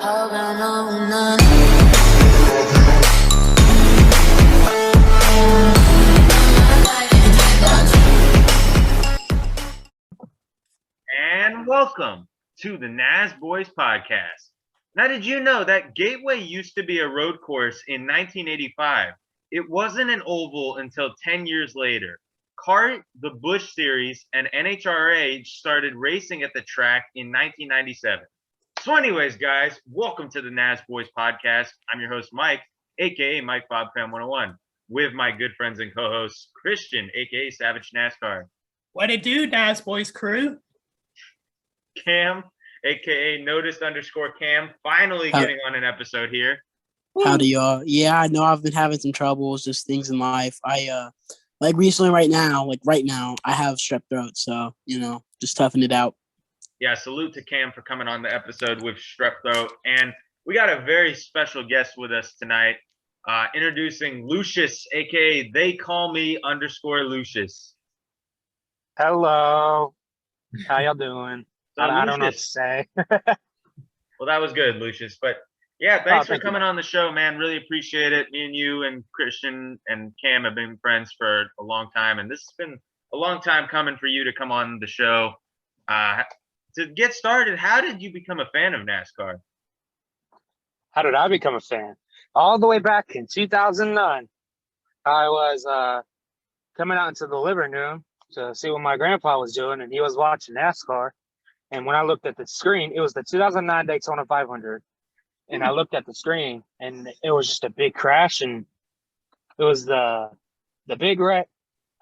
And welcome to the Nasboys Podcast. Now, did you know that Gateway used to be a road course in 1985? It wasn't an oval until 10 years later. CART, the Busch Series, and NHRA started racing at the track in 1997. So anyways, guys, welcome to the Nasboys Podcast. I'm your host, Mike, a.k.a. Mike Bob Fan 101, with my good friends and co-hosts, Christian, a.k.a. Savage NASCAR. What it do, Nasboys crew? Cam, a.k.a. Noticed_Cam, finally getting on an episode here. Howdy, y'all. Yeah, I know I've been having some troubles, just things in life. Recently right now, I have strep throat, so, just toughing it out. Yeah, salute to Cam for coming on the episode with strep throat. And we got a very special guest with us tonight, introducing Lucius, a.k.a. They Call Me _Lucius. Hello. How y'all doing? So I don't know what to say. Well, that was good, Lucius. But yeah, thanks for coming on the show, man. Really appreciate it. Me and you and Christian and Cam have been friends for a long time, and this has been a long time coming for you to come on the show. To get started, how did you become a fan of NASCAR? How did I become a fan? All the way back in 2009, I was coming out into the living room to see what my grandpa was doing, and he was watching NASCAR. And when I looked at the screen, it was the 2009 Daytona 500. And I looked at the screen, and it was just a big crash, and it was the big wreck.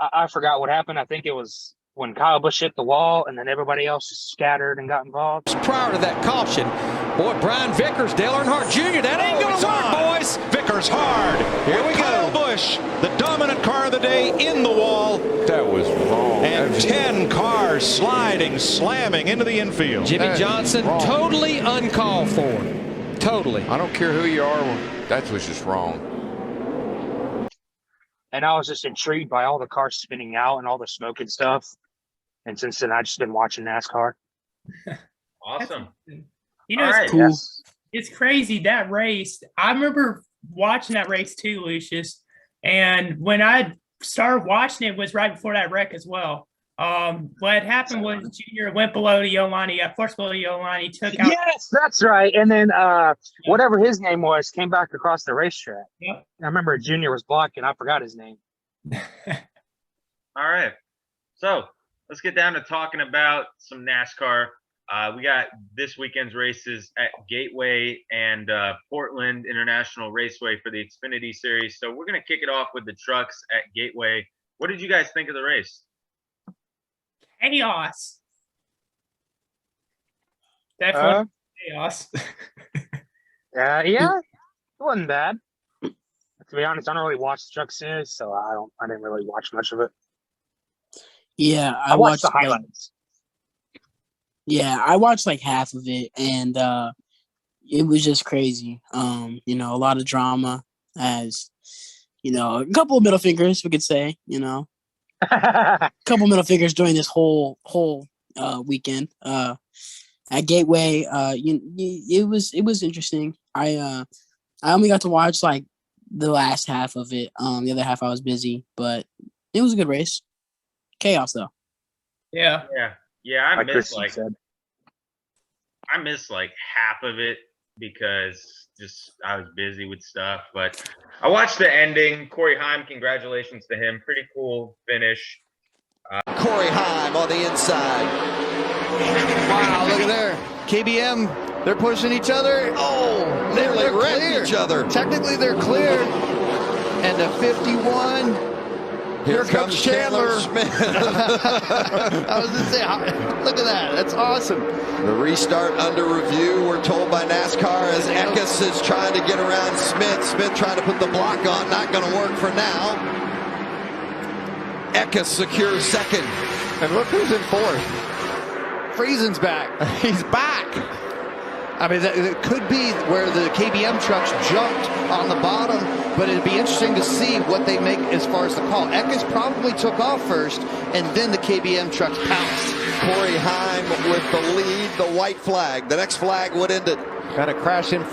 I forgot what happened. I think it was when Kyle Busch hit the wall, and then everybody else just scattered and got involved. Prior to that caution, boy, Brian Vickers, Dale Earnhardt Jr., that ain't going to work, boys. Vickers hard. Here we go. Busch, the dominant car of the day, in the wall. That was wrong. And 10 cars sliding, slamming into the infield. Jimmy Johnson, totally uncalled for. Totally. I don't care who you are. That was just wrong. And I was just intrigued by all the cars spinning out and all the smoke and stuff. And since then, I've just been watching NASCAR. Awesome. It's Cool. It's crazy, that race. I remember watching that race too, Lucius. And when I started watching it was right before that wreck as well. What happened was Junior went below the yellow line. He got forced below the yellow line. He took out. Yes, that's right. And then whatever his name was came back across the racetrack. Yep. I remember Junior was blocking. I forgot his name. All right. So let's get down to talking about some NASCAR. We got this weekend's races at Gateway and Portland International Raceway for the Xfinity Series. So we're going to kick it off with the trucks at Gateway. What did you guys think of the race? Chaos. Definitely chaos. Yeah, it wasn't bad. To be honest, I don't really watch the truck series, so I didn't really watch much of it. Yeah, I watched the highlights. I watched like half of it, and it was just crazy. A lot of drama, as a couple of middle fingers, we could say. A couple middle fingers during this whole weekend. At Gateway, it was interesting. I only got to watch like the last half of it. The other half I was busy, but it was a good race. Chaos though. Yeah. I missed like half of it because I was busy with stuff. But I watched the ending. Corey Heim, congratulations to him. Pretty cool finish. Corey Heim on the inside. Wow, look at there. KBM, they're pushing each other. Oh, they're clear. Each other. Technically, they're clear. And the 51. Here comes Chandler Smith. I was going to say, look at that. That's awesome. The restart under review, we're told by NASCAR, as Eckes is trying to get around Smith. Smith trying to put the block on. Not going to work for now. Eckes secures second. And look who's in fourth. Friesen's back. He's back. I mean, it could be where the KBM trucks jumped on the bottom, but it'd be interesting to see what they make as far as the call. Eckes probably took off first, and then the KBM trucks pounced. Corey Heim with the lead, the white flag. The next flag would end it. Got a crash in 2.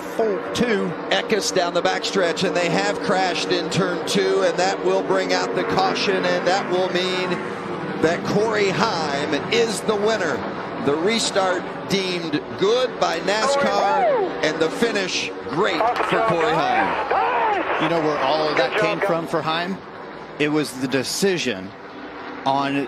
Eckes down the backstretch, and they have crashed in turn 2, and that will bring out the caution, and that will mean that Corey Heim is the winner. The restart deemed good by NASCAR, and the finish great for Corey Heim. You know where all of that came from for Heim? It was the decision on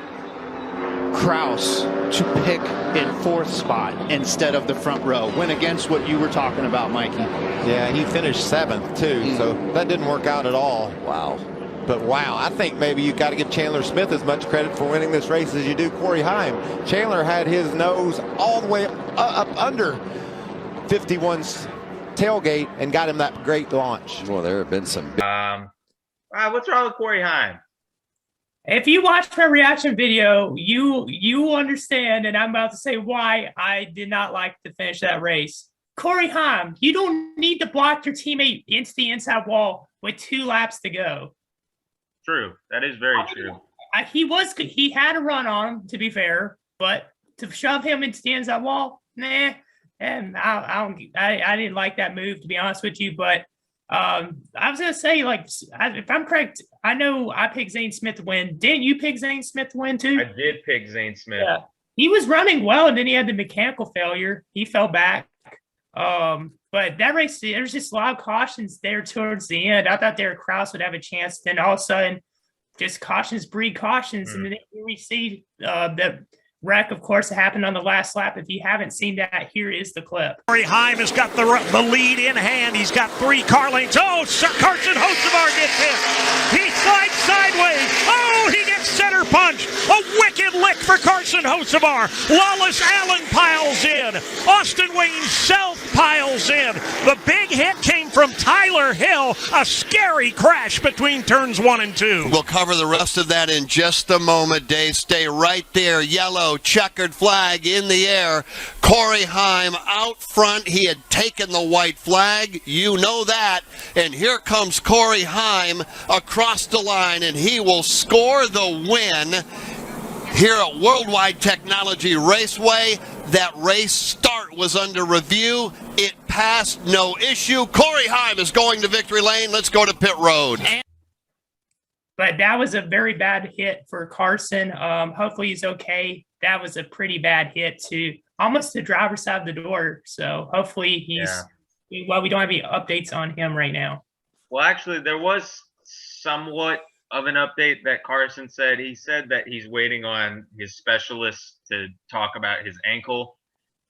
Kraus to pick in 4th spot instead of the front row. Went against what you were talking about, Mikey. Yeah, he finished 7th too, so that didn't work out at all. Wow. But wow, I think maybe you got to give Chandler Smith as much credit for winning this race as you do Corey Heim. Chandler had his nose all the way up under 51's tailgate and got him that great launch. Well, there have been some. What's wrong with Corey Heim? If you watch my reaction video, you understand, and I'm about to say why I did not like to finish that race. Corey Heim, you don't need to block your teammate into the inside wall with 2 laps to go. True. That is very true. He had a run on him, to be fair, but to shove him into the inside wall, nah. And I didn't like that move, to be honest with you. But I was gonna say, like, if I'm correct, I know I picked Zane Smith to win. Didn't you pick Zane Smith to win too? I did pick Zane Smith. Yeah. He was running well, and then he had the mechanical failure. He fell back. But that race, there's just a lot of cautions there towards the end. I thought Derek Kraus would have a chance. Then all of a sudden, just cautions breed cautions. And then we see the wreck, of course, it happened on the last lap. If you haven't seen that, here is the clip. Corey Heim has got the lead in hand. He's got 3 car lanes. Oh, Carson Hocevar gets hit. He slides sideways. Oh, he gets center punch. A wicked lick for Carson Hocevar. Lawless Allen piles in. Austin Wayne Self piles in. The big hit came from Tyler Hill. A scary crash between turns 1 and 2. We'll cover the rest of that in just a moment, Dave. Stay right there. Yellow checkered flag in the air. Corey Heim out front. He had taken the white flag. You know that. And here comes Corey Heim across the line, and he will score the win here at Worldwide Technology Raceway. That race start was under review. It passed, no issue. Corey Heim is going to victory lane. Let's go to pit road. But that was a very bad hit for Carson. Hopefully he's okay. That was a pretty bad hit to almost the driver's side of the door. So hopefully he's well, we don't have any updates on him right now. Well, actually, there was somewhat of an update that Carson said. He said that he's waiting on his specialist to talk about his ankle.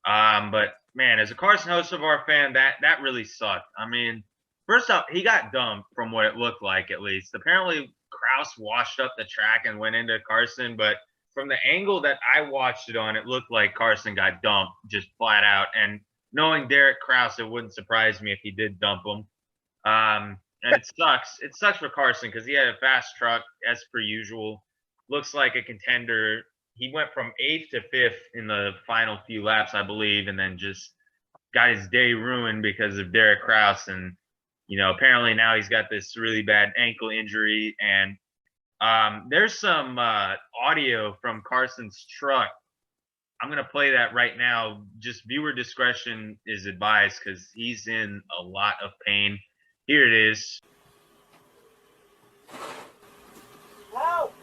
But man, as a Carson Hocevar fan, that really sucked. I mean, first off, he got dumped from what it looked like, at least. Apparently, Kraus washed up the track and went into Carson, but from the angle that I watched it on, it looked like Carson got dumped just flat out. And knowing Derek Kraus, it wouldn't surprise me if he did dump him. And it sucks. It sucks for Carson because he had a fast truck as per usual. Looks like a contender. He went from 8th to 5th in the final few laps, I believe, and then just got his day ruined because of Derek Kraus. And, you know, apparently now he's got this really bad ankle injury. And there's some audio from Carson's truck. I'm going to play that right now. Just viewer discretion is advised because he's in a lot of pain. Here it is. Help!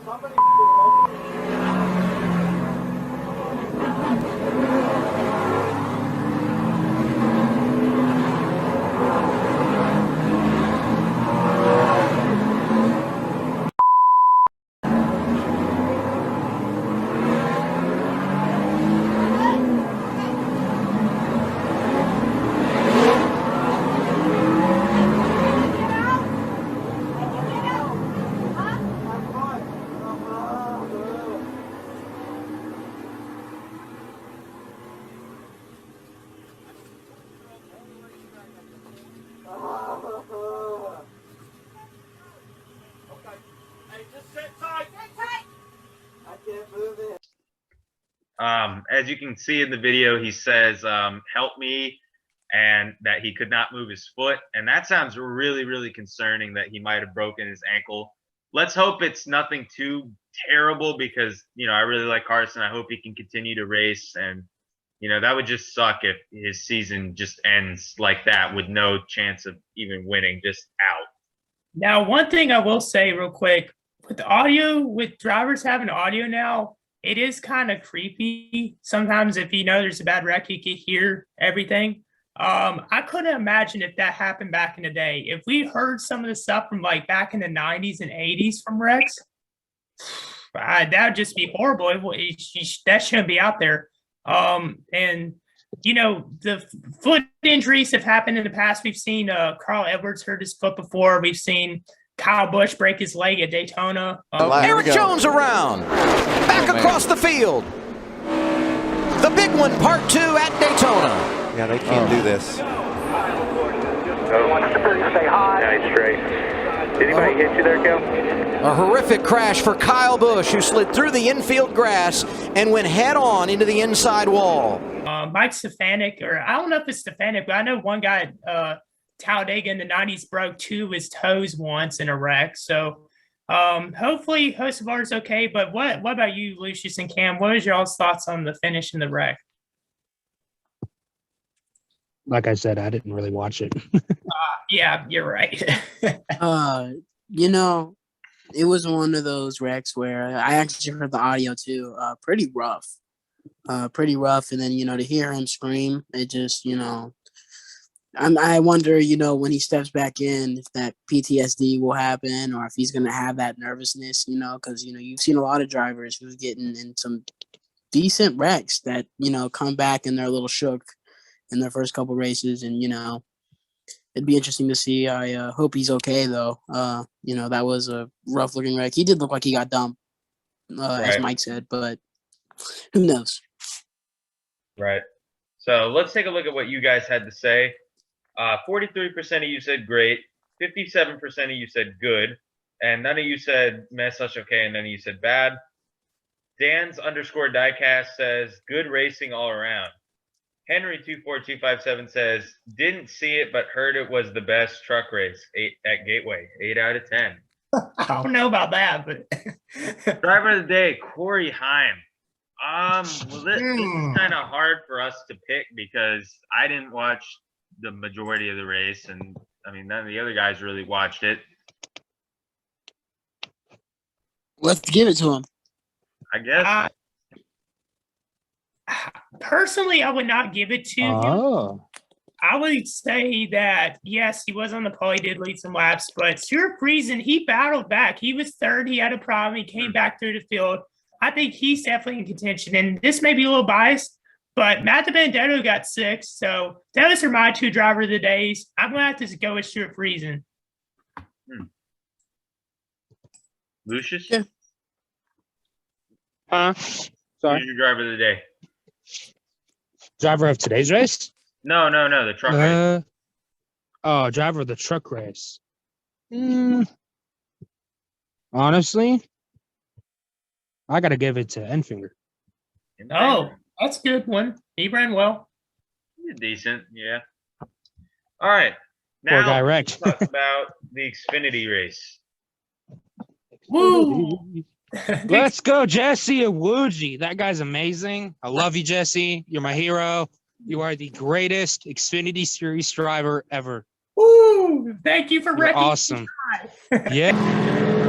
Somebody As you can see in the video, he says, help me. and that he could not move his foot. And that sounds really, really concerning that he might have broken his ankle. Let's hope it's nothing too terrible because, I really like Carson. I hope he can continue to race. And, that would just suck if his season just ends like that with no chance of even winning, just out. Now, one thing I will say real quick, with drivers having audio now, it is kind of creepy. Sometimes if there's a bad wreck, you can hear everything. I couldn't imagine if that happened back in the day. If we heard some of the stuff from like back in the 90s and 80s from wrecks, that would just be horrible. That shouldn't be out there. And the foot injuries have happened in the past. We've seen Carl Edwards hurt his foot before. We've seen Kyle Busch break his leg at Daytona. Eric Jones around, back across the field. The big one, part 2 at Daytona. Yeah, they can't do this. Stay high. Nice straight. Did anybody hit you there, Kel? A horrific crash for Kyle Busch, who slid through the infield grass and went head on into the inside wall. Mike Stefanik, or I don't know if it's Stefanik, but I know one guy at Talladega in the 90s broke 2 of his toes once in a wreck. So hopefully Hocevar's okay. But what about you, Lucius and Cam? What is y'all's thoughts on the finish in the wreck? Like I said, I didn't really watch it. Yeah, you're right. It was one of those wrecks where I actually heard the audio too. Pretty rough. And then, to hear him scream, it just, I wonder, when he steps back in, if that PTSD will happen or if he's going to have that nervousness, because, you've seen a lot of drivers who's getting in some decent wrecks that, come back and they're a little shook in their first couple races. And, it'd be interesting to see. I hope he's okay, though. That was a rough looking wreck. He did look like he got dumped, as Mike said, but who knows? Right. So let's take a look at what you guys had to say. 43% of you said great. 57% of you said good. And none of you said meh / okay, and none of you said bad. Dan's _ diecast says good racing all around. Henry24257 says didn't see it but heard it was the best truck race at Gateway. 8 out of 10. I don't know about that, but driver of the day, Corey Heim. This is kind of hard for us to pick because I didn't watch the majority of the race, and none of the other guys really watched it. Let's give it to him. I guess. Personally, I would not give it to him. I would say that, yes, he was on the pole. He did lead some laps, but Stuart Friesen, he battled back. He was third. He had a problem. He came back through the field. I think he's definitely in contention. And this may be a little biased, but Matt DiBenedetto got 6. So those are my 2 driver of the days. I'm going to have to go with Stuart Friesen. Lucius? Yeah. Sorry. Who's your driver of the day? Driver of today's race? No, the truck race. Driver of the truck race. Honestly, I got to give it to Enfinger. Oh, that's a good one. He ran well. Decent, yeah. All right. Poor guy Now wrecked. let's talk about the Xfinity race. Woo! Let's go, Jesse Iwuji. That guy's amazing. I love you, Jesse. You're my hero. You are the greatest Xfinity Series driver ever. Woo! Thank you for You're recognizing. awesome. Yeah.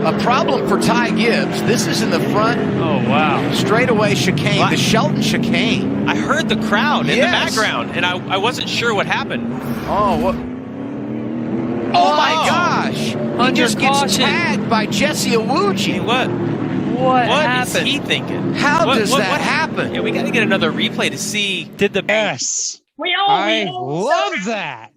A problem for Ty Gibbs. This is in the front. Oh, wow. Straightaway chicane, What? the Shelton chicane. I heard the crowd in the Yes. background, and I wasn't sure what happened. Oh, what? Oh, my gosh. He Under just gets caution. tagged by Jesse Iwuji. Hey, what What is happened? he thinking? How does that happen? Yeah, we got to get another replay to see. Yes. I love that.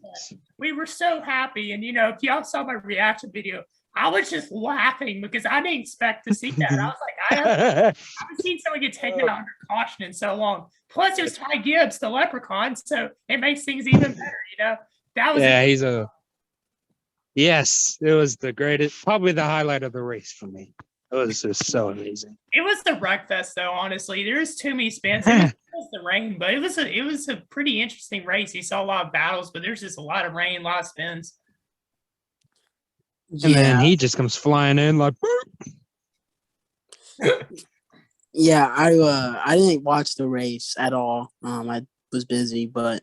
We were so happy. And, if y'all saw my reaction video, I was just laughing because I didn't expect to see that. I was like, I haven't seen someone get taken under caution in so long. Plus, it was Ty Gibbs, the leprechaun, so it makes things even better, That was Yes, it was the greatest, probably the highlight of the race for me. It was just so amazing. It was the wreck fest, though, honestly. There's too many spins. was the rain, but it was a pretty interesting race. You saw a lot of battles, but there's just a lot of rain, a lot of spins. And then he just comes flying in like. Yeah, I didn't watch the race at all. I was busy, but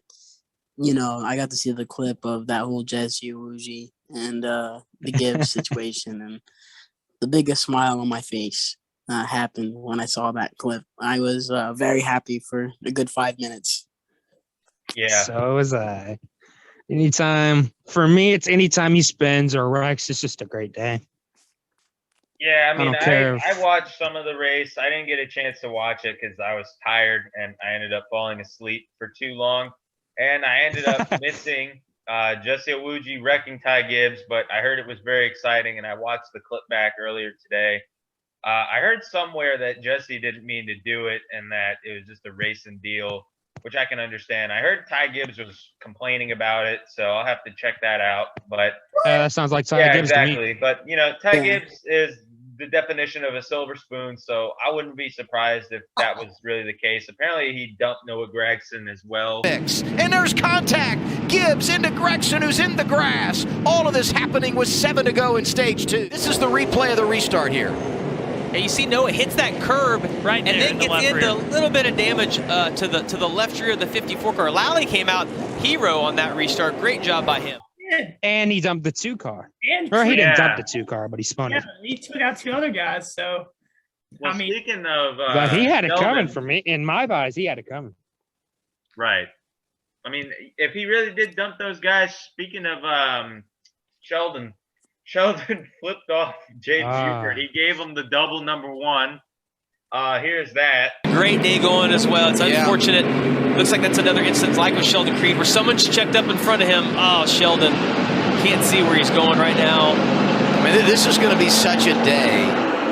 I got to see the clip of that whole Jesse Iwuji and the Gibbs situation, and the biggest smile on my face happened when I saw that clip. I was very happy for a good 5 minutes. Yeah. So was I. For me, it's anytime he spins or wrecks, it's just a great day. Yeah, I mean, don't care I watched some of the race. I didn't get a chance to watch it because I was tired and I ended up falling asleep for too long. And I ended up missing Jesse Iwuji wrecking Ty Gibbs, but I heard it was very exciting, and I watched the clip back earlier today. I heard somewhere that Jesse didn't mean to do it and that it was just a racing deal, which I can understand. I heard Ty Gibbs was complaining about it, so I'll have to check that out. But that sounds like Ty Gibbs exactly. to me. But Ty Gibbs is the definition of a silver spoon, so I wouldn't be surprised if that was really the case. Apparently, he dumped Noah Gragson as well. And there's contact. Gibbs into Gregson, who's in the grass. All of this happening with 7 to go in stage 2. This is the replay of the restart here. Yeah, you see Noah hits that curb right and there then gets into a little bit of damage to the left rear of the 54 car. Lally came out hero on that restart. Great job by him. And he dumped the 2 car. Or he didn't dump the 2 car, but he spun it. He took out 2 other guys. So, well, speaking of, but he had it Sheldon, coming for me. In my eyes, he had it coming. Right. I mean, if he really did dump those guys, speaking of Sheldon flipped off Jay Buford. He gave him the double number 1. Here's that. Great day going as well. It's unfortunate. Looks like that's another instance like with Sheldon Creed where someone's checked up in front of him. Oh, Sheldon can't see where he's going right now. I mean, this is going to be such a day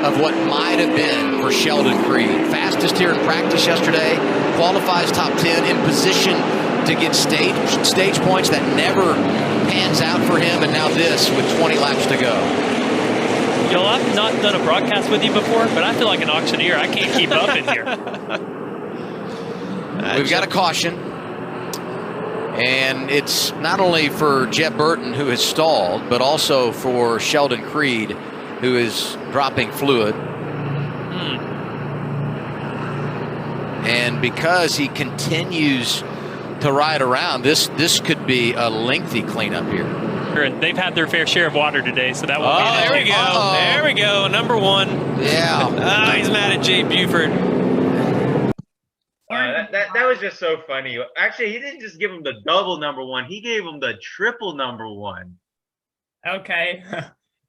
of what might have been for Sheldon Creed. Fastest here in practice yesterday. Qualifies top 10 in position to get stage points. That never pans out for him. And now this with 20 laps to go. I've not done a broadcast with you before, but I feel like an auctioneer. I can't keep up in here. We've got a caution. And it's not only for Jeb Burton, who has stalled, but also for Sheldon Creed, who is dropping fluid. And because he continues to ride around, this could be a lengthy cleanup here. And they've had their fair share of water today, so that will be there we go. There we go. Number 1. Yeah. He's mad at Jay Buford. That was just so funny. Actually, he didn't just give him the double number 1. He gave him the triple number 1. Okay.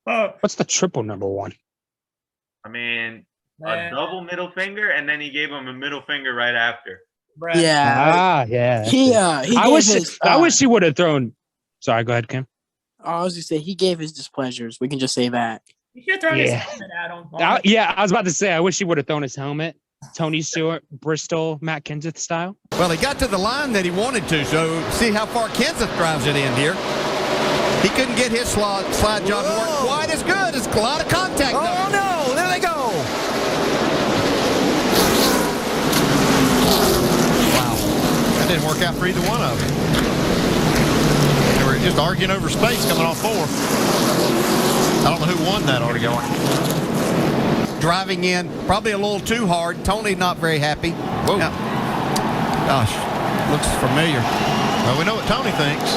What's the triple number 1? I mean, a double middle finger, and then he gave him a middle finger right after. Yeah. Yeah. I wish he would have thrown. Sorry, go ahead, Kim. I was just say he gave his displeasures. We can just say that. You should have thrown his helmet at him. I was about to say I wish he would have thrown his helmet. Tony Stewart, Bristol, Matt Kenseth style. Well, he got to the line that he wanted to, so see how far Kenseth drives it in here. He couldn't get his slide job to work quite as good. It's a lot of contact. Oh, no. There they go. Wow. That didn't work out for either one of them. They were just arguing over space coming off 4. I don't know who won that argument. Driving in, probably a little too hard. Tony not very happy. Whoa. Now, gosh, looks familiar. Well, we know what Tony thinks.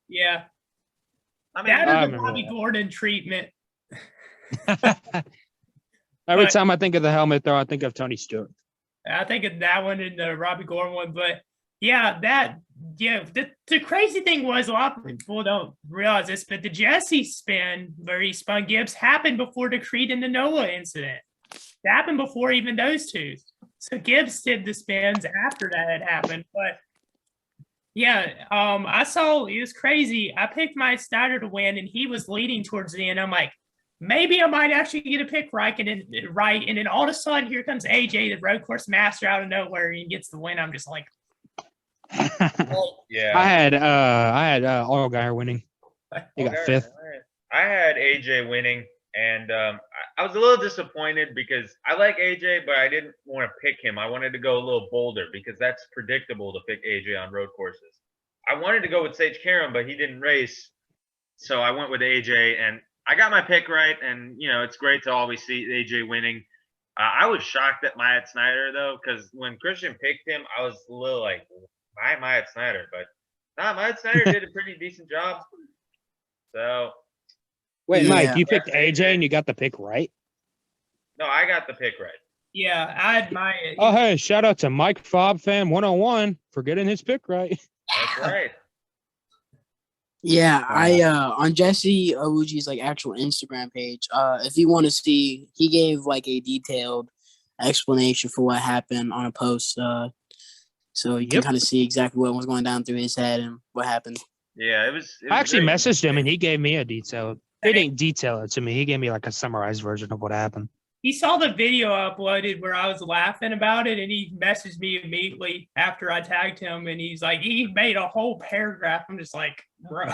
Yeah. I mean, that is a Bobby Gordon treatment. Every time I think of the helmet throw, I think of Tony Stewart. I think of that one and the Robbie Gordon one, but the crazy thing was a lot of people don't realize this, but the Jesse spin where he spun Gibbs happened before the Creed and the Noah incident. It happened before even those two. So Gibbs did the spins after that had happened. But I saw it was crazy. I picked Mike Snyder to win and he was leading towards the end. I'm like, maybe I might actually get a pick right. And then all of a sudden here comes AJ, the road course master out of nowhere, and he gets the win. I'm just like, yeah. I had Allgaier winning. He got 5th. I had AJ winning, And I was a little disappointed because I like AJ, but I didn't want to pick him. I wanted to go a little bolder because that's predictable to pick AJ on road courses. I wanted to go with Sage Karam, but he didn't race. So I went with AJ, and I got my pick right. And, you know, it's great to always see AJ winning. I was shocked at Myatt Snyder, though, because when Christian picked him, I was a little like, why Myatt Snyder? But Myatt Snyder did a pretty decent job. So. Wait, Mike, you picked AJ and you got the pick right? No, I got the pick right. Yeah, I admire it. Oh, hey, shout out to Mike Fob Fan 101 for getting his pick right. That's right. Yeah, I on Jesse Awuji's like actual Instagram page. If you want to see, he gave like a detailed explanation for what happened on a post. So you can kind of see exactly what was going down through his head and what happened. Yeah, it was I actually messaged him and he gave me a detail. He didn't detail it to me. He gave me like a summarized version of what happened. He saw the video uploaded where I was laughing about it, and he messaged me immediately after I tagged him, and he's like, he made a whole paragraph. I'm just like, bro,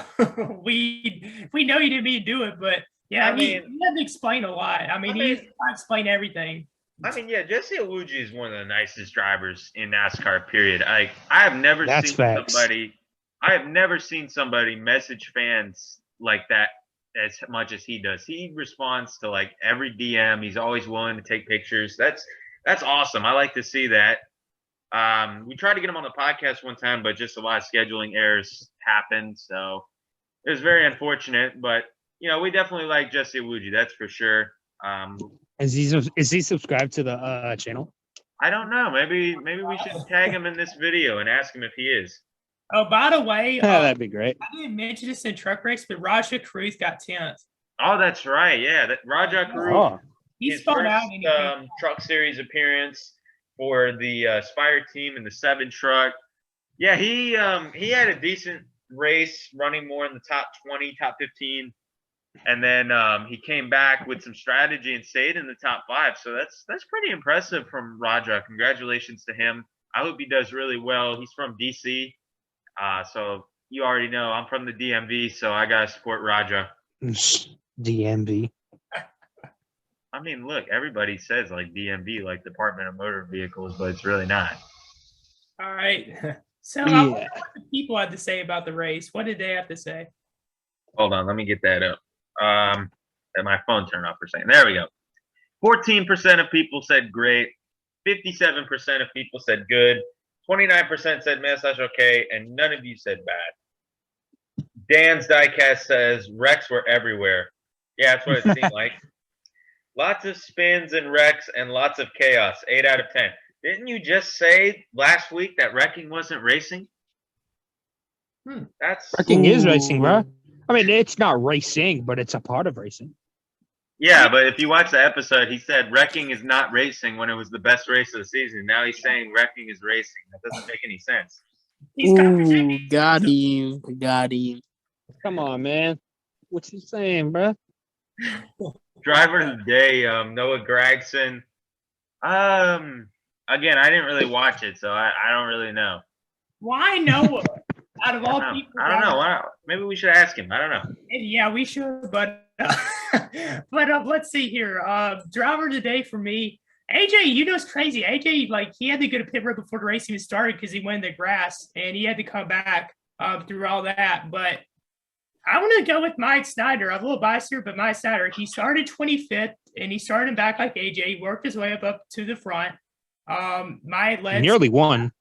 we know you didn't mean to do it, but yeah, he had to explain a lot. I mean, he explained everything. I mean, yeah, Jesse Awuji is one of the nicest drivers in NASCAR. Period. I have never seen somebody message fans like that as much as he does. He responds to like every DM. He's always willing to take pictures. That's awesome. I like to see that. We tried to get him on the podcast one time, but just a lot of scheduling errors happened. So it was very unfortunate, but you know, we definitely like Jesse Awuji. That's for sure. Is he subscribed to the channel? I don't know. Maybe we should tag him in this video and ask him if he is. Oh, by the way, that'd be great. I didn't mention this in truck race, but Raja Cruz got 10th. Oh, that's right. Yeah, that Raja Cruz. He's spun out Truck Series appearance for the Spire team in the 7 truck. Yeah, he had a decent race, running more in the top 20, top 15, and then he came back with some strategy and stayed in the top 5. So that's pretty impressive from Raja. Congratulations to him. I hope he does really well. He's from DC. So you already know I'm from the DMV, so I gotta support Raja. DMV. I mean, look, everybody says like DMV, like Department of Motor Vehicles, but it's really not. All right. So I wonder what the people had to say about the race. What did they have to say? Hold on, let me get that up. And my phone turned off for a second. There we go. 14% of people said great. 57% of people said good. 29% said meh / okay, and none of you said bad. Dan's Diecast says wrecks were everywhere. Yeah, that's what it seemed like. Lots of spins and wrecks and lots of chaos. 8 out of 10. Didn't you just say last week that wrecking wasn't racing? Wrecking is racing, bro. I mean, it's not racing, but it's a part of racing. Yeah, but if you watch the episode, he said wrecking is not racing when it was the best race of the season. Now he's saying wrecking is racing. That doesn't make any sense. Ooh, got him. Come on, man. What's he saying, bro? Driver of the day, Noah Gragson. Again, I didn't really watch it, so I don't really know. Why Noah? Out of all people, I don't know. Maybe we should ask him. I don't know. Yeah, we should, but let's see here. Driver of the day for me, AJ. You know, it's crazy. AJ, like, he had to go to pit road before the race even started because he went in the grass, and he had to come back through all that. But I want to go with Mike Snyder. I'm a little biased here, but Mike Snyder, he started 25th, and he started back like AJ. He worked his way up to the front. Nearly won.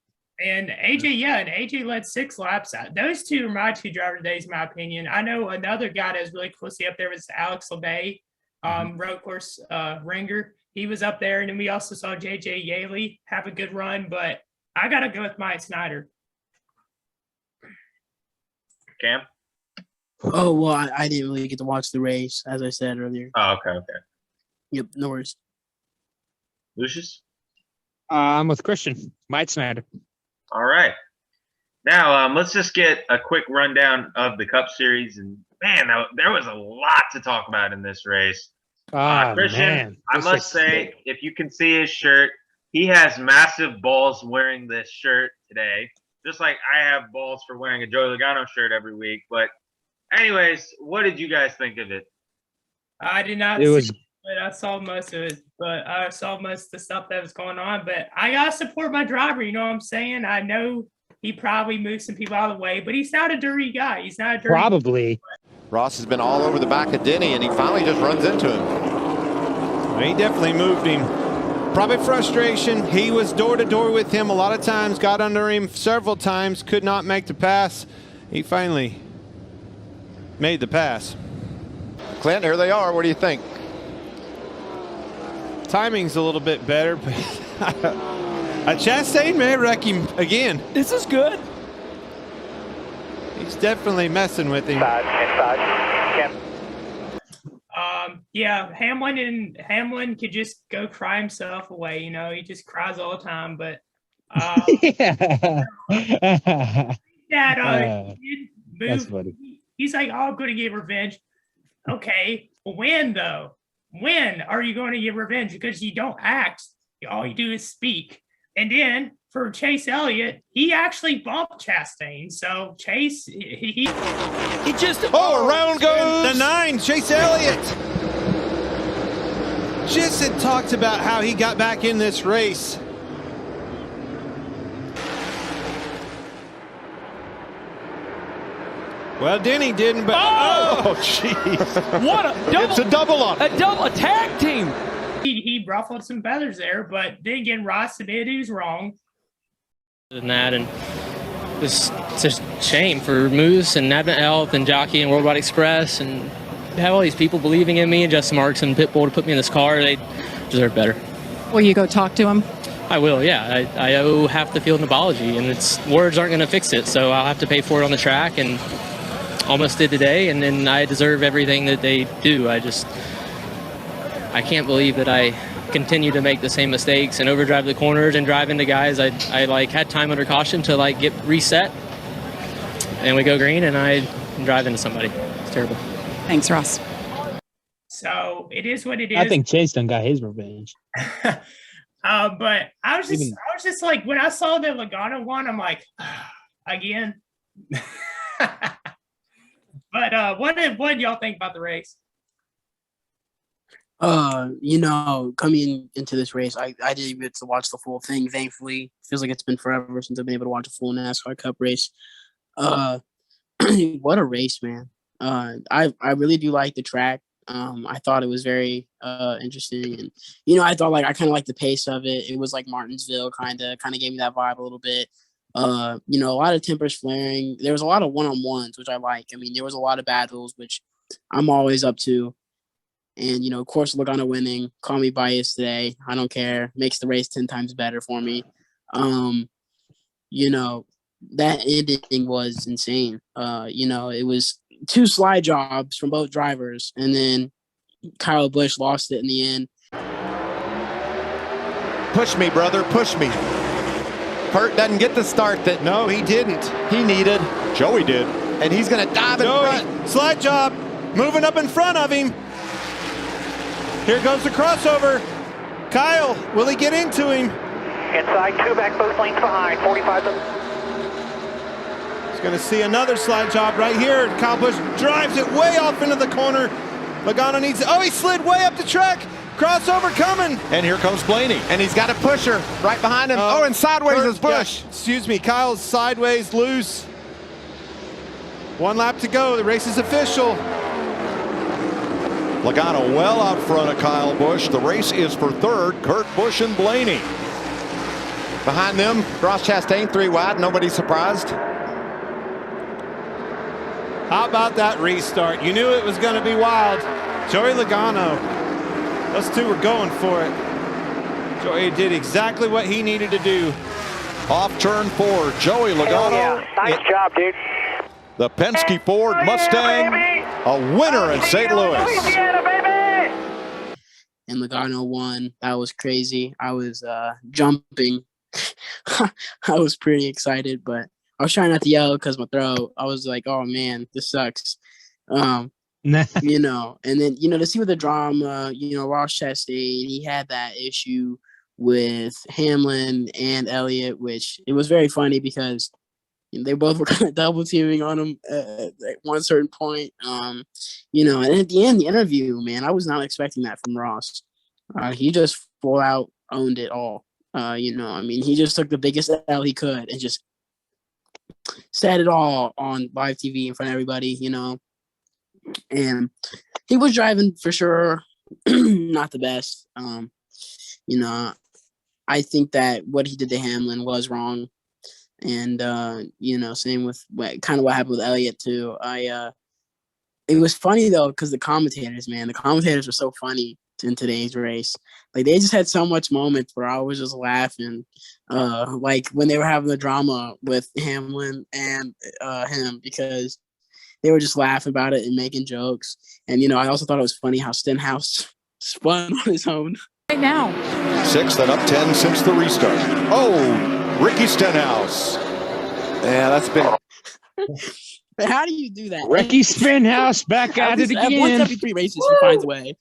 And AJ led 6 laps. Those two are my 2 driver days, in my opinion. I know another guy that was really closely up there was Alex LeBay, road course ringer. He was up there, and then we also saw JJ Yaley have a good run, but I got to go with Mike Snyder. Cam? Oh, well, I didn't really get to watch the race, as I said earlier. Oh, okay. Yep, no worries. Lucius? I'm with Christian. Mike Snyder. All right. Now, let's just get a quick rundown of the Cup Series. And, man, there was a lot to talk about in this race. Christian, man. I must say, if you can see his shirt, he has massive balls wearing this shirt today. Just like I have balls for wearing a Joey Logano shirt every week. But anyways, what did you guys think of it? I did not It see was it, but I saw most of it. But I saw most of the stuff that was going on. But I gotta support my driver, you know what I'm saying? I know he probably moved some people out of the way, but he's not a dirty guy. He's not a dirty probably. Ross has been all over the back of Denny, and he finally just runs into him. He definitely moved him. Probably frustration. He was door to door with him a lot of times, got under him several times, could not make the pass. He finally made the pass. Clint, here they are. What do you think? Timing's a little bit better, but Chastain may wreck him again. This is good. He's definitely messing with him. Yeah, Hamlin could just go cry himself away. You know, he just cries all the time. But That's funny. He's like, "Oh, I'm going to get revenge." Okay, when though? When are you going to get revenge? Because you don't act. All you do is speak. And then for Chase Elliott, he actually bumped Chastain. So Chase, he just around goes the 9, Chase Elliott. Just had talked about how he got back in this race. Well, Denny didn't, but jeez! What a double! It's a double up. A tag team. He ruffled some feathers there, but then again, Ross admitted he was wrong. And that, and it's just a shame for Moose and Advent Health and Jockey and Worldwide Express, and have all these people believing in me and Justin Marks and Pitbull to put me in this car. They deserve better. Will you go talk to him? I will, yeah. I owe half the field an apology, and words aren't going to fix it, so I'll have to pay for it on the track, and almost did today, and then I deserve everything that they do. I can't believe that I continue to make the same mistakes and overdrive the corners and drive into guys. I like had time under caution to like get reset, and we go green, and I drive into somebody. It's terrible. Thanks, Ross. So it is what it is. I think Chase done got his revenge. But I was just like, when I saw the Logano one, I'm like, again. But what did y'all think about the race? You know, coming into this race, I didn't get to watch the full thing, thankfully. Feels like it's been forever since I've been able to watch a full NASCAR Cup race. What a race, man. I really do like the track. I thought it was very interesting, and you know, I thought I kind of liked the pace of it. It was like Martinsville, kind of gave me that vibe a little bit. You know, a lot of tempers flaring. There was a lot of one-on-ones, which I like. I mean, there was a lot of battles, which I'm always up to. And, you know, of course, Logano winning. Call me biased today. I don't care. Makes the race 10 times better for me. You know, that ending was insane. You know, it was 2 slide jobs from both drivers, and then Kyle Busch lost it in the end. Push me, brother. Push me. Pert doesn't get the start that. No, he didn't. He needed. Joey did. And he's going to dive in front. Slide job. Moving up in front of him. Here goes the crossover. Kyle, will he get into him? Inside, 2 back, both lanes behind, 45. He's going to see another slide job right here. Kyle Busch drives it way off into the corner. Logano needs it. Oh, he slid way up the track. Crossover coming. And here comes Blaney. And he's got a pusher right behind him. And sideways is Busch. Yeah, excuse me, Kyle's sideways loose. 1 lap to go. The race is official. Logano well out front of Kyle Busch. The race is for 3rd. Kurt Busch and Blaney. Behind them, Ross Chastain 3 wide. Nobody surprised. How about that restart? You knew it was going to be wild. Joey Logano. Those 2 were going for it. Joey did exactly what he needed to do. Off turn 4, Joey Logano. Nice job, dude. The Penske Ford Mustang, a winner in St. Louis. And Logano won. That was crazy. I was jumping. I was pretty excited, but I was trying not to yell because my throat. I was like, oh man, this sucks. You know, and then, you know, to see with the drama, you know, Ross Chastain, he had that issue with Hamlin and Elliott, which it was very funny because They both were kind of double teaming on him at one certain point. And at the end, the interview, man, I was not expecting that from Ross. He just full out owned it all. He just took the biggest L he could and just said it all on live TV in front of everybody, and he was driving for sure, not the best. I think that what he did to Hamlin was wrong. And, same with what happened with Elliott too. It was funny though, because the commentators were so funny in today's race. Like they just had so much moments where I was just laughing. Like when they were having the drama with Hamlin and him, because they were just laughing about it and making jokes. And, I also thought it was funny how Stenhouse spun on his own. Right now. 6th and up 10 since the restart. Oh, Ricky Stenhouse. Yeah, that's been... But how do you do that? Ricky Stenhouse back at it again. Once every 3 races, he finds a way.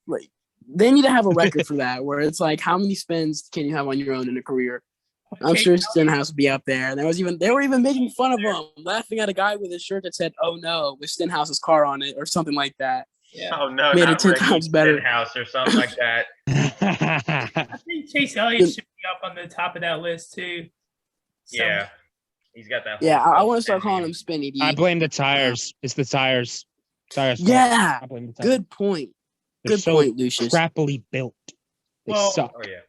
Like, they need to have a record for that, where it's like, how many spins can you have on your own in a career? I'm sure Stenhouse would be up there. They were even making fun of him, laughing at a guy with a shirt that said "Oh no" with Stenhouse's car on it or something like that. Yeah. Oh no, made not it 10 Ricky times better. Stenhouse or something like that. I think Chase Elliott should be up on the top of that list too. Yeah, he's got that. Yeah, I want to start calling him Spinny D. I blame the tires. It's the tires. Yeah, I blame the tires. good point. They're Good so point, Lucius. crappily built. They suck. Oh yeah.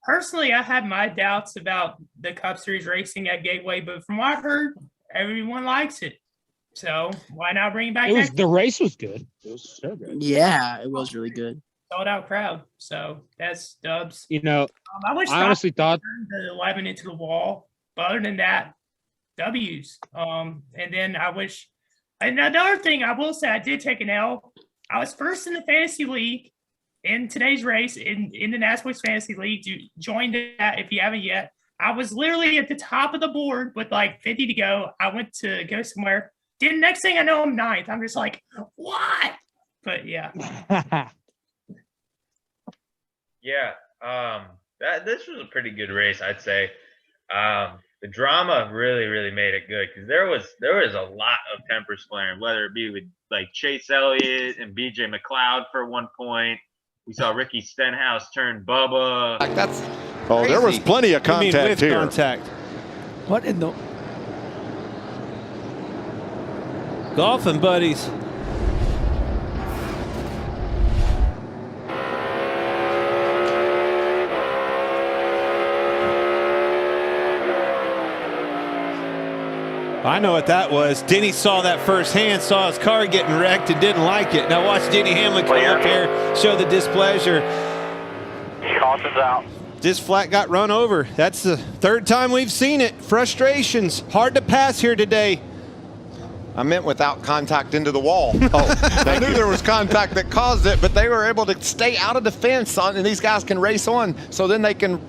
Personally, I had my doubts about the Cup Series racing at Gateway, but from what I've heard, everyone likes it. So why not bring it back? The race was good. It was so good. Yeah, it was really good. Sold out crowd. So that's dubs. I wish honestly thought the 11 into the wall. But other than that, W's. And then I wish another thing I will say, I did take an L. I was first in the fantasy league in today's race in the Nasboys Fantasy League. Join that if you haven't yet. I was literally at the top of the board with like 50 to go. I went to go somewhere. Then next thing I know, I'm 9th. I'm just like, what? But yeah. Yeah. This was a pretty good race, I'd say. The drama really made it good because there was a lot of tempers flaring, whether it be with like Chase Elliott and BJ McLeod for one point. We saw Ricky Stenhouse turn Bubba. Like that's crazy. There was plenty of contact here. Contact. What in the Golfing buddies. I know what that was. Denny saw that firsthand, saw his car getting wrecked and didn't like it. Now watch Denny Hamlin come up here, show the displeasure. Caution's out. Just flat got run over. That's the 3rd time we've seen it. Frustrations. Hard to pass here today. I meant without contact into the wall. I knew there was contact that caused it, but they were able to stay out of the fence, and these guys can race on, so then they can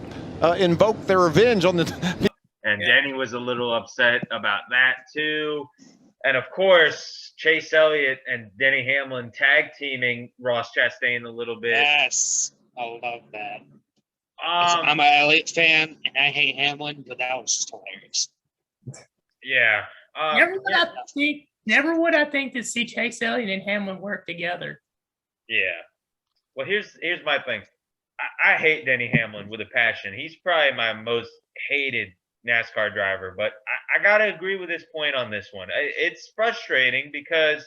invoke their revenge on the... And Denny was a little upset about that too. And of course, Chase Elliott and Denny Hamlin tag teaming Ross Chastain a little bit. Yes, I love that. I'm an Elliott fan, and I hate Hamlin, but that was just hilarious. Yeah. Never would I think to see Chase Elliott and Hamlin work together. Yeah. Well, here's my thing. I hate Denny Hamlin with a passion. He's probably my most hated NASCAR driver, but I gotta agree with his point on this one. It's frustrating because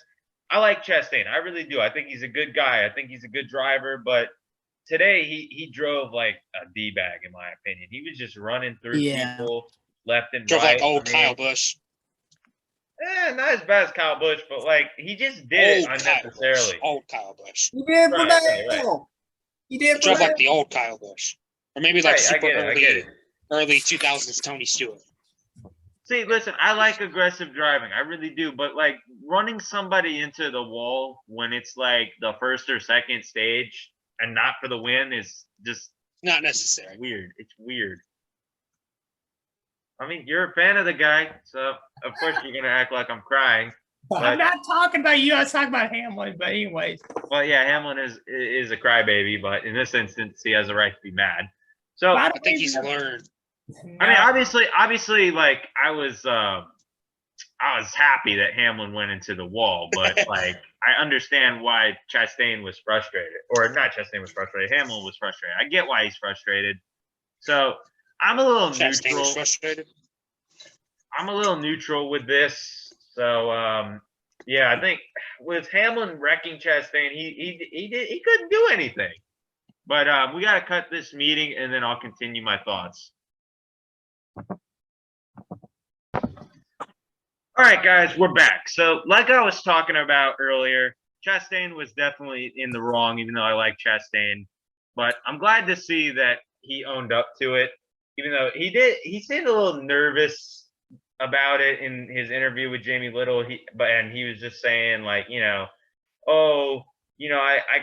I like Chastain. I really do. I think he's a good guy. I think he's a good driver, but today he drove like a D-bag in my opinion. He was just running through people left and drove right. Like old Kyle Busch. Not as bad as Kyle Busch, but like he just did it unnecessarily. Old Kyle Busch. He did for that. He did drove like the old Kyle Busch, or maybe like super early 2000s Tony Stewart. See, listen, I like aggressive driving. I really do. But, like, running somebody into the wall when it's, like, the first or second stage and not for the win is just not necessary. Weird. It's weird. I mean, you're a fan of the guy, so, of course, you're going to act like I'm crying. I'm not talking about you. I was talking about Hamlin, but anyways. Well, yeah, Hamlin is a crybaby, but in this instance, he has a right to be mad. So I think he's learned. I mean, obviously, like I was I was happy that Hamlin went into the wall, but like I understand why Chastain was frustrated, or not Chastain was frustrated. Hamlin was frustrated. I get why he's frustrated. So I'm a little Chastain was neutral. frustrated. I'm a little neutral with this. So yeah, I think with Hamlin wrecking Chastain, he couldn't do anything. But we got to cut this meeting, and then I'll continue my thoughts. All right, guys, we're back. So like I was talking about earlier, Chastain was definitely in the wrong, even though I like Chastain. But I'm glad to see that he owned up to it, even though he seemed a little nervous about it in his interview with Jamie Little. And he was just saying like, I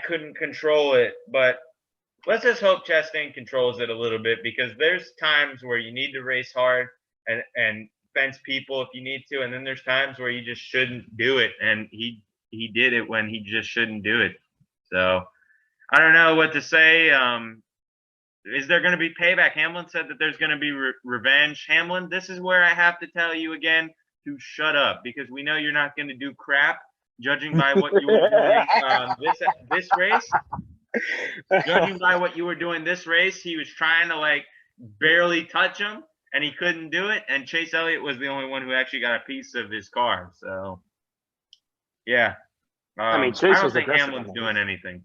couldn't control it. But let's just hope Chastain controls it a little bit, because there's times where you need to race hard and fence people if you need to, and then there's times where you just shouldn't do it, and he did it when he just shouldn't do it. So I don't know what to say. Is there going to be payback? Hamlin said that there's going to be revenge. Hamlin, this is where I have to tell you again to shut up, because we know you're not going to do crap, judging by what you were doing this race. Judging by what you were doing this race, he was trying to like barely touch him, and he couldn't do it. And Chase Elliott was the only one who actually got a piece of his car. So, yeah. I mean, Chase I don't was think aggressive Hamlin's on doing anything.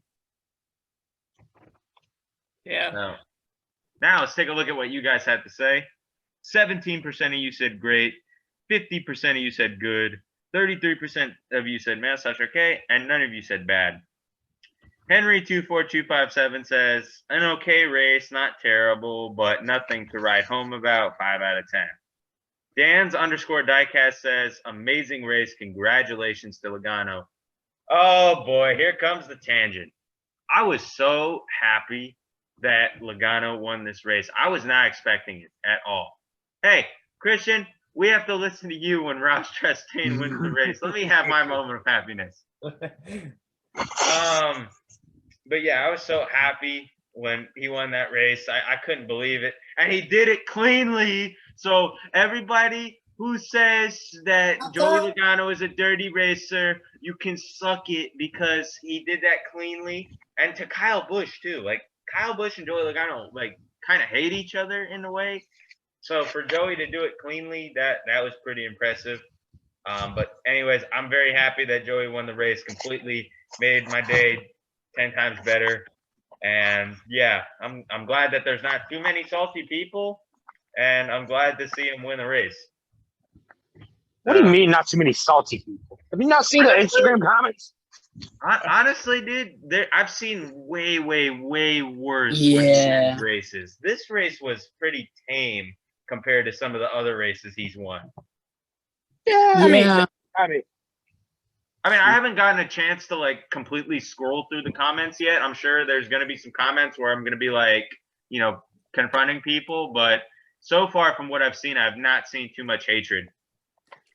Yeah. So, now let's take a look at what you guys had to say. 17% of you said great. 50% of you said good. 33% of you said man, such okay. And none of you said bad. Henry24257 says, an okay race, not terrible, but nothing to write home about, 5 out of 10. Dan's _ diecast says, amazing race, congratulations to Logano. Oh boy, here comes the tangent. I was so happy that Logano won this race. I was not expecting it at all. Hey, Christian, we have to listen to you when Ross Chastain wins the race. Let me have my moment of happiness. But yeah, I was so happy when he won that race. I couldn't believe it. And he did it cleanly. So everybody who says that Joey Logano is a dirty racer, you can suck it, because he did that cleanly. And to Kyle Busch too. Like Kyle Busch and Joey Logano like kind of hate each other in a way. So for Joey to do it cleanly, that was pretty impressive. But anyways, I'm very happy that Joey won the race completely. Made my day 10 times better. And yeah, I'm glad that there's not too many salty people, and I'm glad to see him win the race. What do you mean not too many salty people? Have you not seen the Instagram comments? Honestly, dude, I've seen way worse races. This race was pretty tame compared to some of the other races he's won. Yeah. I mean, I haven't gotten a chance to like completely scroll through the comments yet. I'm sure there's going to be some comments where I'm going to be like, confronting people. But so far from what I've seen, I've not seen too much hatred.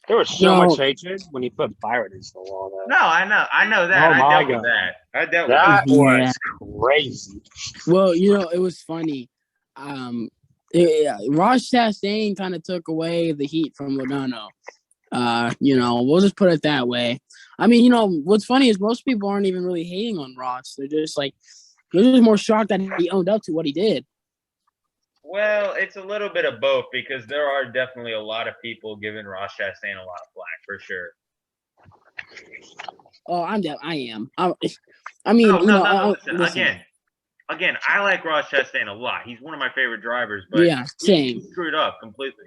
There was so much hatred when he put Byron into the wall, though. No, I know that. Oh I dealt with that. That was crazy. Well, it was funny. Ross Chastain kind of took away the heat from Logano. We'll just put it that way. I mean, what's funny is most people aren't even really hating on Ross. They're just more shocked that he owned up to what he did. Well, it's a little bit of both, because there are definitely a lot of people giving Ross Chastain a lot of flack for sure. Oh, I am. Listen. Again, I like Ross Chastain a lot. He's one of my favorite drivers, but yeah, same. He screwed up completely.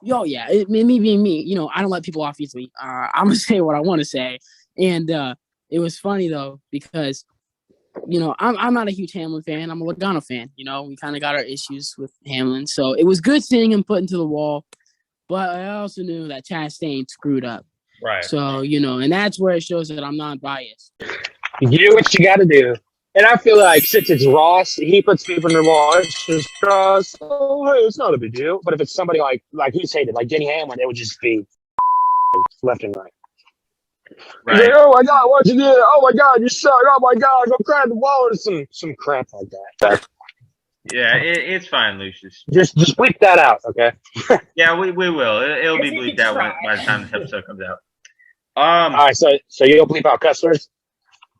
Yo, yeah, me being me, I don't let people off easily. I'm gonna say what I want to say, and it was funny though, because I'm not a huge Hamlin fan. I'm a Logano fan. We kind of got our issues with Hamlin, so it was good seeing him put into the wall. But I also knew that Chastain screwed up. Right. So and that's where it shows that I'm not biased. You do what you got to do. And I feel like since it's Ross, he puts people in the wall. It's just Ross. Oh, hey, it's not a big deal. But if it's somebody like who's hated, like Denny Hamlin, it would just be left and right. Right. Like, oh my God, what you did? Oh my God, you suck. Oh my God, go cry in the wall or some crap like that. Yeah, it's fine, Lucius. Just bleep that out, okay? Yeah, we will. It'll be If you bleeped can out try. by the time this episode comes out. All right, so you'll bleep out cuss words?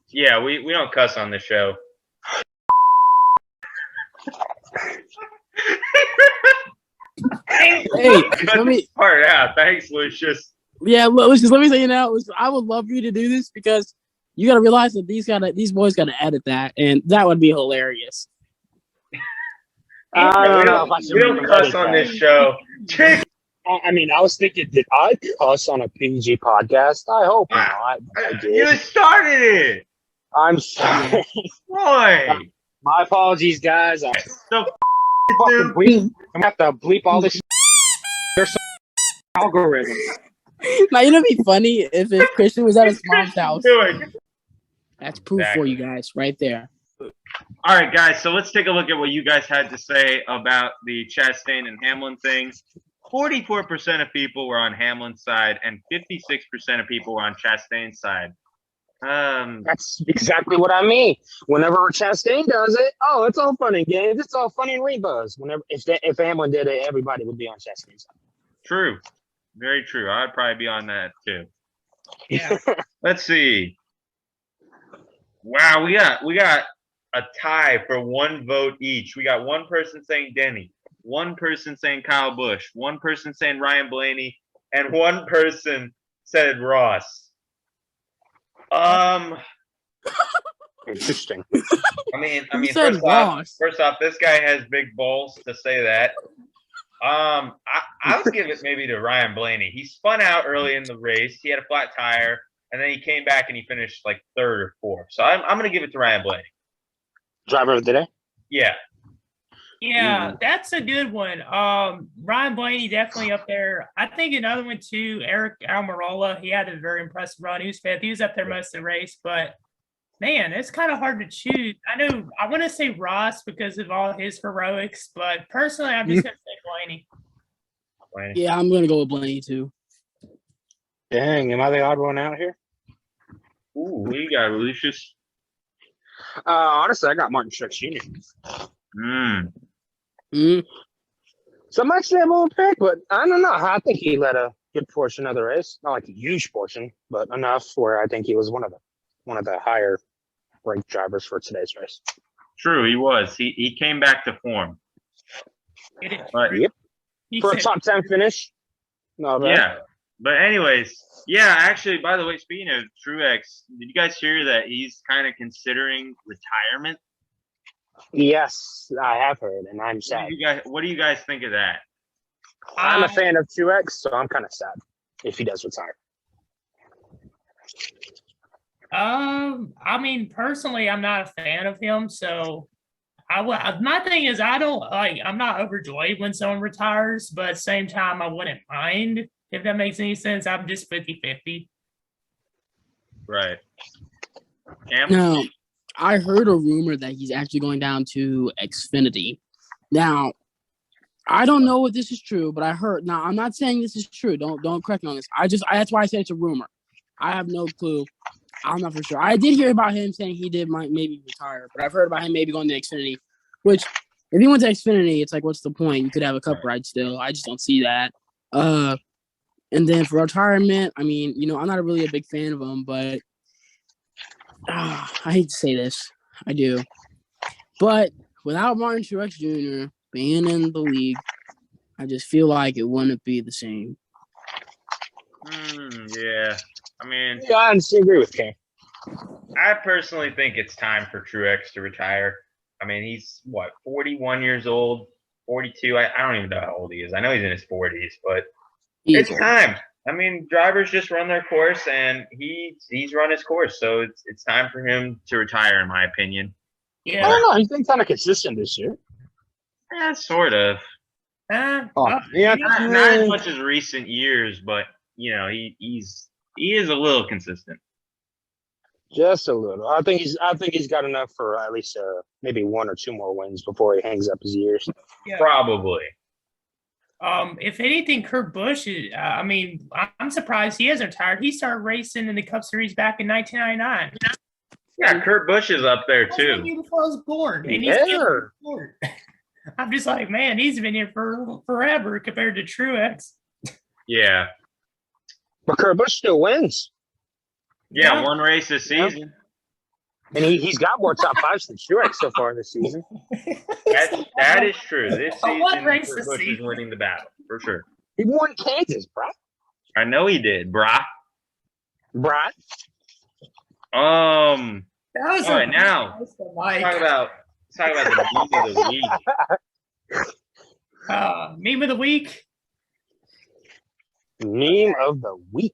Yeah, we don't cuss on this show. Hey, Cut this part out. Thanks, Lucius. Yeah, Lucius, let me say you now. I would love for you to do this because you got to realize that these boys got to edit that, and that would be hilarious. We don't cuss on this show. I mean, I was thinking, did I cuss on a PG podcast? I hope not. I did. You started it. I'm sorry. Roy. My apologies, guys. I'm So fucking bleep. I'm gonna have to bleep all this. There's some algorithm. Now, you know, it'd be funny if Christian was at his mom's house. Doing. That's proof for you guys, right there. All right, guys. So let's take a look at what you guys had to say about the Chastain and Hamlin thing. 44% of people were on Hamlin's side, and 56% of people were on Chastain's side. That's exactly what I mean. Whenever Chastain does it, it's all fun and games. It's all funny and rainbows. Whenever if Hamlin did it, everybody would be on Chastain's side. True, very true. I'd probably be on that too. Yeah. Let's see. Wow, we got a tie for one vote each. We got one person saying Denny, one person saying Kyle Busch, one person saying Ryan Blaney, and one person said Ross. Interesting. I mean, said first off, this guy has big balls to say that. I would give it maybe to Ryan Blaney. He spun out early in the race. He had a flat tire, and then he came back and he finished like third or fourth. So I'm going to give it to Ryan Blaney. Driver of the day? Yeah. Yeah, that's a good one. Ryan Blaney definitely up there. I think another one too, Eric Almirola. He had a very impressive run. He was fifth. He was up there most of the race, but man, it's kind of hard to choose. I know I want to say Ross because of all his heroics, but personally, I'm just gonna say Blaney. Yeah, I'm gonna go with Blaney too. Dang, am I the odd one out here? Ooh, what you got, Lucius? Honestly, I got Martin Truex Jr. Some might say I'm a pick, but I don't know. I think he led a good portion of the race. Not like a huge portion, but enough where I think he was one of the higher ranked drivers for today's race. True, he was. He came back to form. Yep. For a top 10 finish. No, yeah. But anyways, yeah, actually, by the way, speaking of Truex, did you guys hear that he's kind of considering retirement? Yes, I have heard, and I'm sad. What do you guys think of that? I'm a fan of Truex, so I'm kind of sad if he does retire. I mean, personally, I'm not a fan of him, so my thing is I'm not overjoyed when someone retires, but at the same time, I wouldn't mind if that makes any sense. I'm just 50-50. Right. Cam? No. I heard a rumor that he's actually going down to Xfinity. Now, I don't know if this is true, but I heard. Now, I'm not saying this is true. Don't correct me on this. That's why I said it's a rumor. I have no clue. I'm not for sure. I did hear about him saying he might maybe retire, but I've heard about him maybe going to Xfinity. Which, if he went to Xfinity, it's like, what's the point? You could have a cup ride still. I just don't see that. And then for retirement, I mean, I'm not really a big fan of him, but. I hate to say this. I do. But without Martin Truex Jr. being in the league, I just feel like it wouldn't be the same. Yeah. I mean... Yeah, I agree with Kane. I personally think it's time for Truex to retire. I mean, he's, 41 years old? 42? I don't even know how old he is. I know he's in his 40s, but it's time. I mean, drivers just run their course, and he's run his course, so it's time for him to retire, in my opinion. Yeah, I don't know. He's been kind of consistent this year. Yeah, sort of. Yeah, not as much as recent years, but he is a little consistent. Just a little. I think he's got enough for at least maybe one or two more wins before he hangs up his ears. Yeah. Probably. If anything, Kurt Busch is, I'm surprised he hasn't retired. He started racing in the Cup Series back in 1999. Yeah, Kurt Busch is up there too. Before I was born. And Yeah. he's I'm just like, man, he's been here for forever compared to Truex. Yeah. But Kurt Busch still wins. Yeah, one race this season. And he's got more top fives than Truex so far this season. That is true. This season, race Kurt this Busch is season? winning the battle, for sure. He won Kansas, bro. I know he did, brah. Brah. All That was right, now let's talk about the meme of the week. Meme of the week. Meme of the week.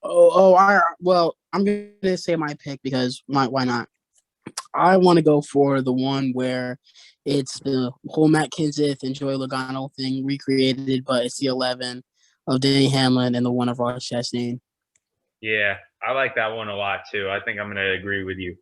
Well, I'm gonna say my pick because why not? I want to go for the one where it's the whole Matt Kenseth and Joey Logano thing recreated, but it's the 11 of Denny Hamlin and the one of Ross Chastain. Yeah, I like that one a lot too. I think I'm gonna agree with you.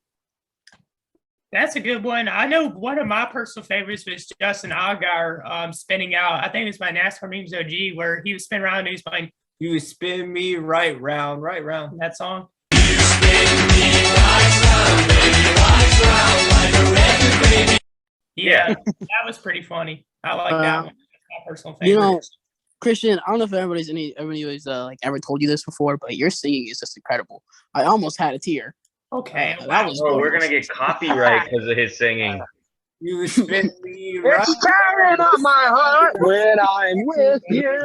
That's a good one. I know one of my personal favorites was Justin Allgaier spinning out. I think it was my NASCAR Memes OG where he was spinning around and he was playing "You Spin Me Right Round, Right Round." That song. You spin me right round, baby, right round, like a record, baby. Yeah, that was pretty funny. I like that one. That's my personal favorite. You know, Christian, I don't know if everybody's like ever told you this before, but your singing is just incredible. I almost had a tear. Okay, that was. Oh, we're gonna get copyright because of his singing. You spin me right. It's tearing up my heart when I'm with you.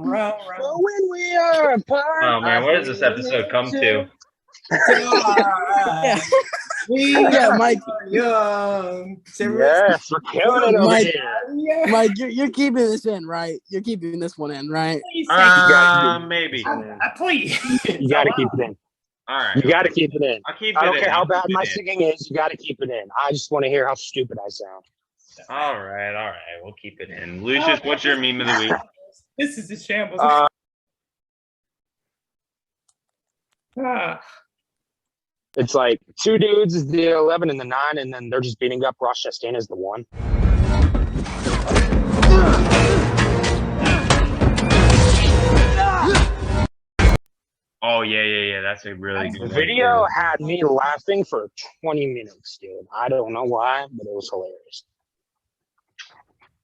But when we are apart. Oh man, what does this episode come to? Yeah, Mike. Young. Yes, we're killing it over here. Mike, you're keeping this in, right? You're keeping this one in, right? Maybe. Please. You gotta keep it in. All right. You gotta keep it in. I'll keep I it don't in. care how I'll bad keep it my in. singing is. You gotta keep it in. I just want to hear how stupid I sound. All right. We'll keep it in. Lucius, what's your meme of the week? This is a shambles. It's like two dudes is the 11 and the 9, and then they're just beating up Ross Chastain as the 1. Oh yeah. That's a really good The video had me laughing for 20 minutes, dude. I don't know why, but it was hilarious.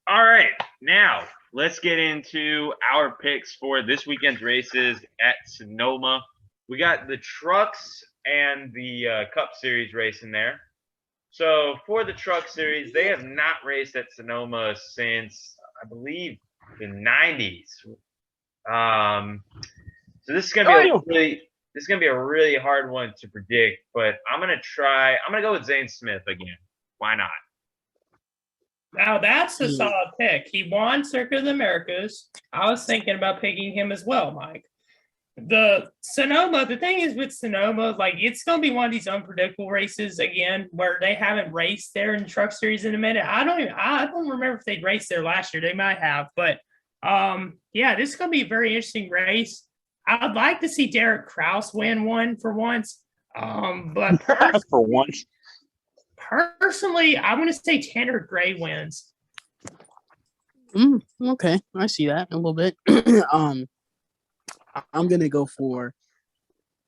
All right, now let's get into our picks for this weekend's races at Sonoma. We got the trucks and the Cup Series race in there. So for the Truck Series, they have not raced at Sonoma since, I believe, the 90s. So this is gonna be a really hard one to predict, but I'm gonna go with Zane Smith again. Why not? Now that's a solid pick. He won Circuit of the Americas. I was thinking about picking him as well, Mike. The thing is with Sonoma, like it's gonna be one of these unpredictable races again, where they haven't raced there in the Truck Series in a minute. I don't remember if they raced there last year. They might have, but this is gonna be a very interesting race. I'd like to see Derek Kraus win one for once. But for once. Personally, I'm going to say Tanner Gray wins. Okay, I see that a little bit. I'm going to go for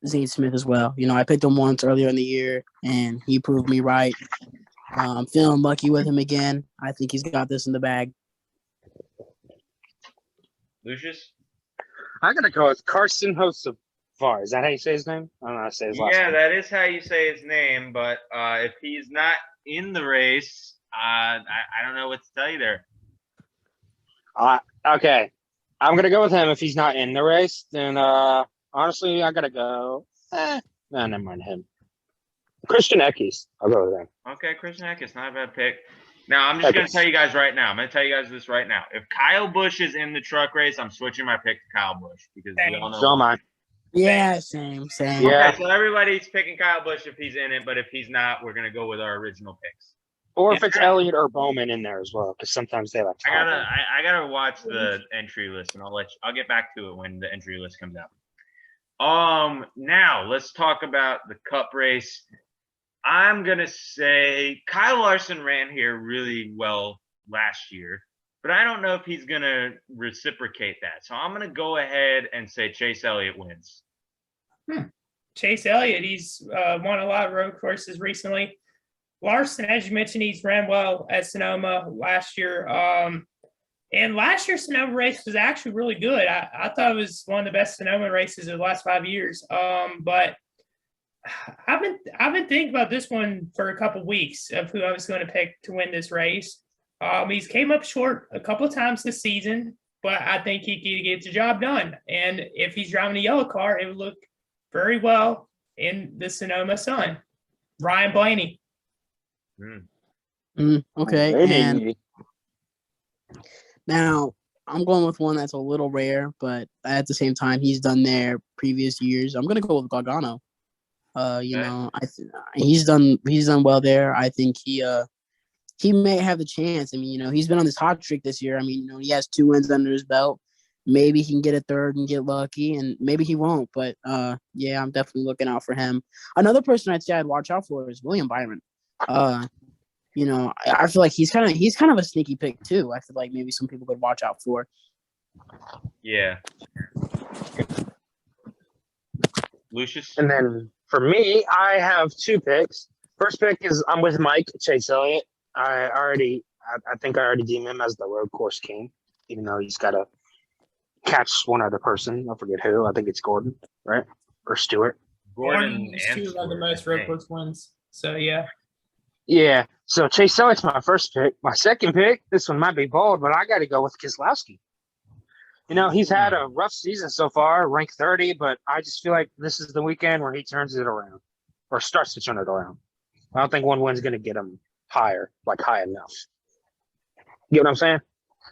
Zane Smith as well. You know, I picked him once earlier in the year, and he proved me right. I'm feeling lucky with him again. I think he's got this in the bag. Lucius? I got to go with Carson Hocevar. Is that how you say his name? I don't know how to say his last name. Yeah, that is how you say his name, but if he's not in the race, I don't know what to tell you there. Okay. I'm going to go with him if he's not in the race. Then, honestly, I got to go. No, never mind him. Christian Eckes. I'll go with him. Okay, Christian Eckes. Not a bad pick. Now, I'm just going to tell you guys right now. I'm going to tell you guys this right now. If Kyle Busch is in the truck race, I'm switching my pick to Kyle Busch because we all know. So am I. Yeah, same. Yeah. Okay, so everybody's picking Kyle Busch if he's in it, but if he's not, we're gonna go with our original picks. Or if it's Elliott or Bowman in there as well, because sometimes they like. I gotta watch the entry list, and I'll get back to it when the entry list comes out. Now let's talk about the Cup race. I'm gonna say Kyle Larson ran here really well last year, but I don't know if he's going to reciprocate that. So I'm going to go ahead and say Chase Elliott wins. Chase Elliott, he's won a lot of road courses recently. Larson, as you mentioned, he's ran well at Sonoma last year. And last year's Sonoma race was actually really good. I thought it was one of the best Sonoma races of the last 5 years. But I've been thinking about this one for a couple weeks of who I was going to pick to win this race. He's came up short a couple of times this season, but I think he can get the job done. And if he's driving a yellow car, it would look very well in the Sonoma sun. Ryan Blaney. Okay, and now I'm going with one that's a little rare, but at the same time, he's done there previous years. I'm gonna go with Gargano. He's done well there. I think he may have the chance. I mean, he's been on this hot streak this year. I mean, he has 2 wins under his belt. Maybe he can get a third and get lucky, and maybe he won't. But yeah, I'm definitely looking out for him. Another person I'd say I'd watch out for is William Byron. I feel like he's kind of a sneaky pick too. I feel like maybe some people could watch out for. Yeah. Lucius? And then for me, I have 2 picks. First pick is I'm with Mike, Chase Elliott. I think I already deem him as the road course king, even though he's got to catch one other person. I forget who. I think it's Gordon, right? Or Stewart. Gordon is 2 of the most road course wins. So, yeah. Yeah. So Chase Elliott's my first pick. My second pick, this one might be bold, but I got to go with Keselowski. He's had a rough season so far, ranked 30, but I just feel like this is the weekend where he turns it around or starts to turn it around. I don't think one win's going to get him high enough. You get what I'm saying?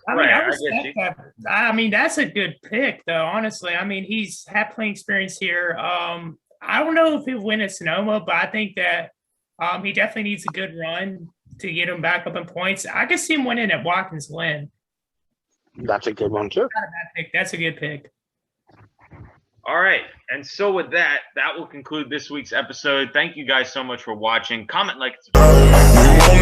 I mean, I respect that. I mean, that's a good pick, though, honestly. I mean, he's had plenty experience here. I don't know if he'll win at Sonoma, but I think that he definitely needs a good run to get him back up in points. I could see him winning at Watkins Glen. That's a good one, too. Not a bad pick. That's a good pick. All right. And so with that will conclude this week's episode. Thank you guys so much for watching. Comment, like, subscribe.